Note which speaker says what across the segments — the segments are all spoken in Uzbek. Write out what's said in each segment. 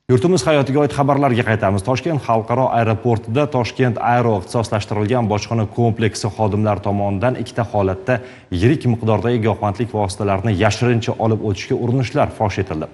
Speaker 1: Yurtimiz hayotiga oid xabarlarga qaytamiz. Toshkent xalqaro aeroportida Toshkent Aero ixtisoslashtirilgan bojxona kompleksi xodimlari tomonidan ikkita holatda yirik miqdordagi giyohvandlik vositalarini yashirincha olib o'tishga urinishlar fosh etildi.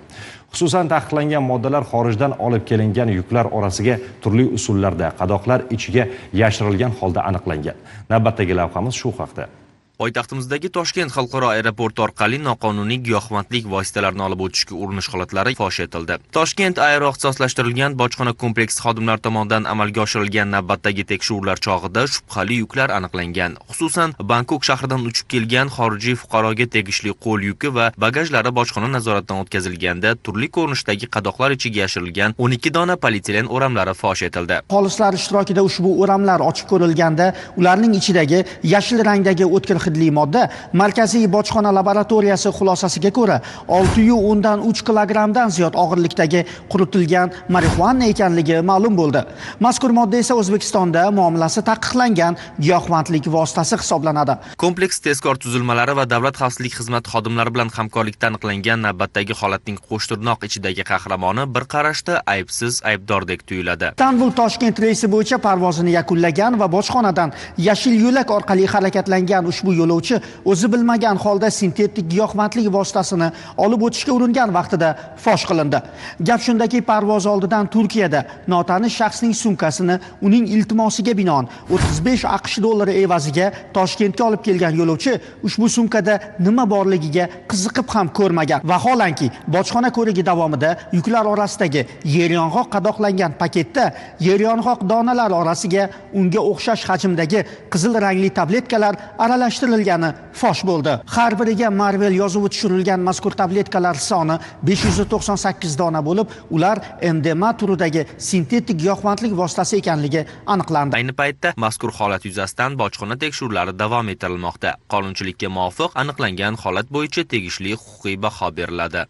Speaker 1: Xususan, taqiqlangan moddalar xorijdan olib kelingan yuklar orasiga turli usullarda qadoqlar ichiga yashirilgan holda aniqlangan. Navbatdagi lavhamiz shu haqda.
Speaker 2: Poytaxtimizdagi Toshkent xalqaro aeroporti orqali noqonuniy giyohvandlik vositalarini olib o'tishga urinish holatlari fosh etildi. Toshkent Aero ixtisoslashtirilgan bojxona kompleksi xodimlari tomonidan amalga oshirilgan navbatdagi tekshiruvlar chog'ida shubhali yuklar aniqlangan. Xususan, Bangkok shahridan uchib kelgan xorijiy fuqaroga tegishli qo'l yuki va bagajlari bojxona nazoratidan o'tkazilganda turli ko'rinishdagi qadoqlar ichiga yashirilgan 12 dona polietilen o'ramlari fosh etildi.
Speaker 3: Xolislar ishtirokida ushbu o'ramlar ochib ko'rilganda, ularning ichidagi yashil rangdagi o'tkir hidli modda Markaziy bojxona laboratoriyasi xulosasiga ko'ra 6.3 kilogrammdan ziyod og'irlikdagi quritilgan marixuana ekanligi ma'lum bo'ldi. Mazkur modda esa O'zbekistonda muomalasi taqiqlangan giyohvandlik vositasi hisoblanadi.
Speaker 2: Kompleks tezkor tuzilmalari va davlat xavfsizlik xizmati xodimlari bilan hamkorlikda aniqlangan navbatdagi holatning qo'shtirnoq ichidagi qahramoni bir qarashda aybsiz aybdordek tuyuladi.
Speaker 3: Istanbul Toshkent reysi bo'yicha parvozini yakunlagan va bojxonadan yashil yo'lak orqali harakatlangan ushbu yo'lovchi o'zi bilmagan holda sintetik giyohvandlik vositasini olib o'tishga uringan vaqtida fosh qilindi. Gap shundaki, parvoz oldidan Turkiyada notanish shaxsning sumkasini uning iltimosiga binoan 35 AQSh dollari evaziga Toshkentga olib kelgan yo'lovchi ushbu sumkada nima borligiga qiziqib ham ko'rmagan. Vaholanki, bojxona ko'rigi davomida yuklar orasidagi yeryong'oq qadoqlangan paketda yeryong'oq donalari orasiga unga o'xshash hajmdagi qizil rangli tabletkalar aralashtirilgani fosh bo'ldi. Har biriga Marvel yozuvi tushirilgan mazkur tabletkalar soni 598 dona bo'lib, ular MDMA turidagi sintetik giyohvandlik vositasi ekanligi aniqlandi.
Speaker 2: Ayni paytda mazkur holat yuzasidan bojxona tekshiruvlari davom ettirilmoqda. Qonunchilikka muvofiq aniqlangan holat bo'yicha tegishli huquqiy baho beriladi.